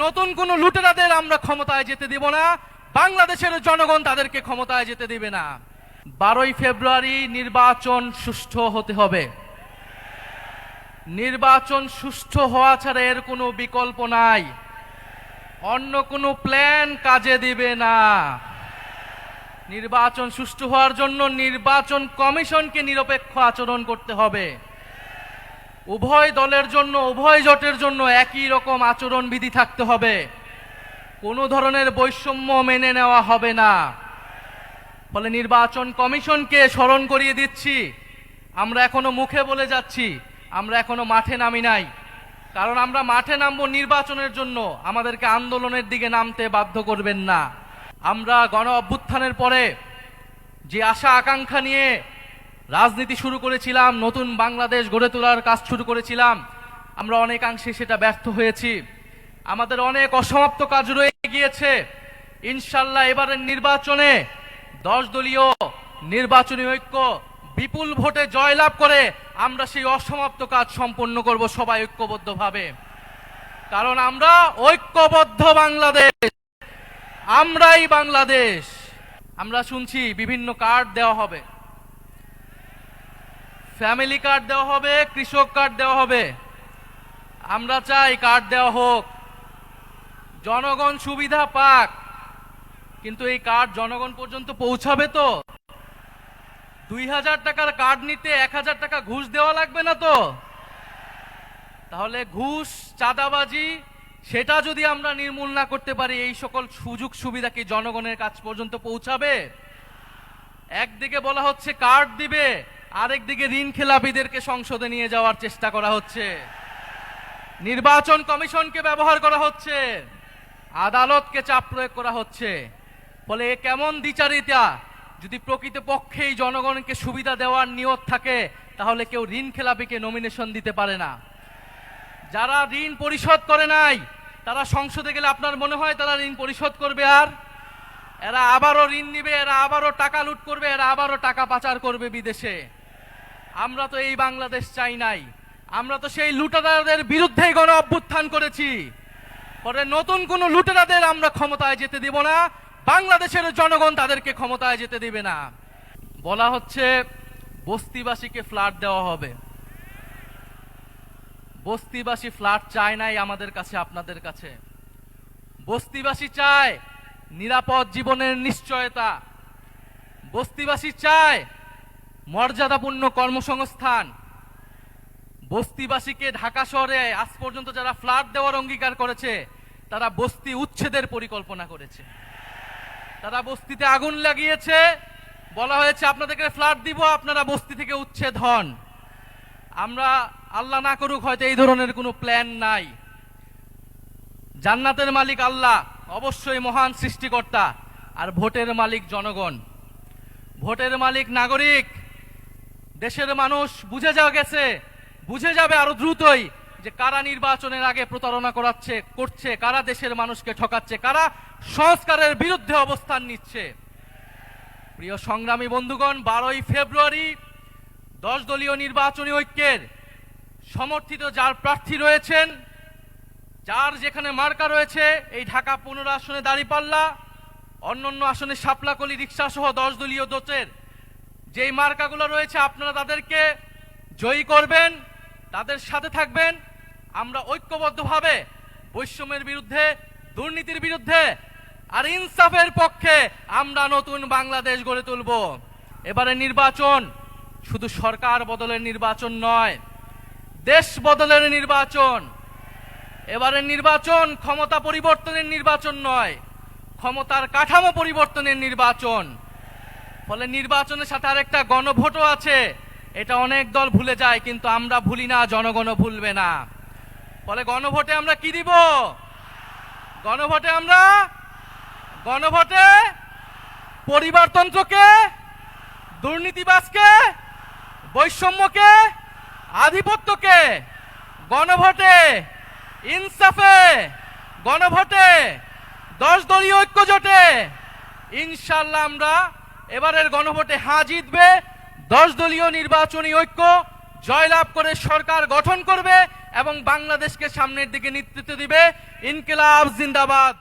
নতুন কোন লুটেরাদের আমরা ক্ষমতায় যেতে দেব না, বাংলাদেশের জনগণ তাদেরকে ক্ষমতায় যেতে দেবে না। 12ই ফেব্রুয়ারি নির্বাচন সুষ্ঠু হতে হবে। নির্বাচন সুষ্ঠু হওয়া ছাড়া এর কোনো বিকল্প নাই। অন্য কোনো প্ল্যান কাজে দিবে না। নির্বাচন সুষ্ঠু হওয়ার জন্য নির্বাচন কমিশনকে নিরপেক্ষ আচরণ করতে হবে। উভয় দলের জন্য, উভয় জোটের জন্য একই রকম আচরণ বিধি থাকতে হবে। কোনো ধরনের বৈষম্য মেনে নেওয়া হবে না। ফলে নির্বাচন কমিশনকে স্মরণ করিয়ে দিচ্ছি, আমরা এখনো মুখে বলে যাচ্ছি, আমরা এখনো মাঠে নামি নাই। কারণ আমরা মাঠে নামবো নির্বাচনের জন্য, আমাদেরকে আন্দোলনের দিকে নামতে বাধ্য করবেন না। আমরা গণ অভ্যুত্থানের পরে যে আশা আকাঙ্ক্ষা নিয়ে রাজনীতি শুরু করেছিলাম, নতুন বাংলাদেশ গড়ে তোলার কাজ শুরু করেছিলাম, আমরা অনেকাংশে সেটা ব্যর্থ হয়েছি। আমাদের অনেক অসমাপ্ত কাজ রয়ে গিয়েছে। ইনশাল্লাহ এবারের নির্বাচনে 10 দলীয় নির্বাচনী ঐক্য বিপুল ভোটে জয়লাভ করে আমরা সেই অসমাপ্ত কাজ সম্পন্ন করব সবাই ঐক্যবদ্ধভাবে। কারণ আমরা ঐক্যবদ্ধ বাংলাদেশ, আমরাই বাংলাদেশ। আমরা শুনছি বিভিন্ন কার্ড দেওয়া হবে, ফ্যামিলি কার্ড দেওয়া হবে, কৃষক কার্ড দেওয়া হবে। আমরা চাই কার্ড দেওয়া হোক, জনগণ সুবিধা পাক, কিন্তু এই কার্ড জনগণ পর্যন্ত পৌঁছাবে তো? 2000 টাকার কার্ড নিতে 1000 টাকা ঘুষ দেওয়া লাগবে না তো? তাহলে ঘুষ, চাঁদাবাজি সেটা যদি আমরা নির্মূল না করতে পারি, এই সকল সুযোগ সুবিধা কি জনগণের কাছ পর্যন্ত পৌঁছাবে? একদিকে বলা হচ্ছে কার্ড দিবে, আরেকদিকে ঋণ খেলাপিদেরকে সংসদে নিয়ে যাওয়ার চেষ্টা করা হচ্ছে, নির্বাচন কমিশনকে ব্যবহার করা হচ্ছে, আদালতকে চাপ প্রয়োগ করা হচ্ছে। ফলে এ কেমন দ্বিচারিতা? যদি প্রকৃতপক্ষেই জনগণকে সুবিধা দেওয়ার নিয়ত থাকে, তাহলে কেউ ঋণ খেলাপিকে নমিনেশন দিতে পারে না। যারা ঋণ পরিশোধ করে নাই, তারা সংসদে গেলে আপনার মনে হয় তারা ঋণ পরিশোধ করবে? আর এরা আবারও ঋণ নিবে, এরা আবারও টাকা লুট করবে, এরা আবারও টাকা পাচার করবে বিদেশে। আমরা তো এই বাংলাদেশ চাই নাই। আমরা তো সেই লুটেরাদের বিরুদ্ধেই গণ অভ্যুত্থান করেছি। পরে নতুন কোন লুটেরাদের আমরা ক্ষমতায় যেতে দেব না, বাংলাদেশের জনগণ তাদেরকে ক্ষমতায় যেতে দেবে না। বলা হচ্ছে বস্তিবাসীকে ফ্ল্যাট দেওয়া হবে। বস্তিবাসী ফ্ল্যাট চায় নাই আমাদের কাছে, আপনাদের কাছে। বস্তিবাসী চায় নিরাপদ জীবনের নিশ্চয়তা। বস্তিবাসী চায় মর্যাদাপূর্ণ কর্মসংস্থান। বস্তিবাসীকে ঢাকা শহরে আজ পর্যন্ত যারা ফ্ল্যাট দেওয়ার অঙ্গীকার করেছে, তারা বস্তি উচ্ছেদের পরিকল্পনা করেছে। তারা বস্তিতে আগুন লাগিয়েছে, বলা হয়েছে আপনাদেরকে ফ্ল্যাট দিব, আপনারা বস্তি থেকে উচ্ছেদ হন। আমরা আল্লাহ না করুক হয়তো এই ধরনের কোনো প্ল্যান নাই। জান্নাতের মালিক আল্লাহ, অবশ্যই মহান সৃষ্টিকর্তা, আর ভোটের মালিক জনগণ। ভোটের মালিক নাগরিক। দেশের মানুষ বুঝে গেছে, বুঝে যাবে আরো দ্রুতই যে কারা নির্বাচনের আগে প্রতারণা করছে, কারা দেশের মানুষকে ঠকাচ্ছে, কারা সংস্কারের বিরুদ্ধে অবস্থান নিচ্ছে। প্রিয় সংগ্রামী বন্ধুগণ, 12ই ফেব্রুয়ারি 10 দলীয় নির্বাচনী ঐক্যের সমর্থিত যার প্রার্থী রয়েছেন, যার যেখানে মার্কা রয়েছে, এই ঢাকা 15 আসনে দাঁড়িপাল্লা, অন্যান্য আসনে শাপলাকলি, রিক্সা সহ 10 দলীয় জোটের যেই মার্কাগুলো রয়েছে, আপনারা তাদেরকে জয়ী করবেন, তাদের সাথে থাকবেন। আমরা ঐক্যবদ্ধভাবে বৈষম্যের বিরুদ্ধে, দুর্নীতির বিরুদ্ধে আর ইনসাফের পক্ষে আমরা নতুন বাংলাদেশ গড়ে তুলব। এবারে নির্বাচন শুধু সরকার বদলের নির্বাচন নয়, দেশ বদলের নির্বাচন। এবারে নির্বাচন ক্ষমতা পরিবর্তনের নির্বাচন নয়, ক্ষমতার কাঠামো পরিবর্তনের নির্বাচন। ফলে নির্বাচনের সাথে আরেকটা গণভোটও আছে। এটা অনেক দল ভুলে যায়, কিন্তু আমরা ভুলি না, জনগণও ভুলবে না। ফলে গণভোটে আমরা কি দিব? গণভোটে পরিবারতন্ত্রকে, দুর্নীতিবাজকে, বৈষম্যকে, আধিপত্যকে, গণভোটে ইনসাফে, গণভোটে 10 দলীয় ঐক্য জোটে ইনশাল্লাহ আমরা এবারের গণভোটে হ্যাঁ জিতবে। 10 দলীয় নির্বাচনী ঐক্য জয়লাভ করে সরকার গঠন করবে এবং বাংলাদেশকে সামনের দিকে নেতৃত্ব দিবে। ইনকিলাব জিন্দাবাদ।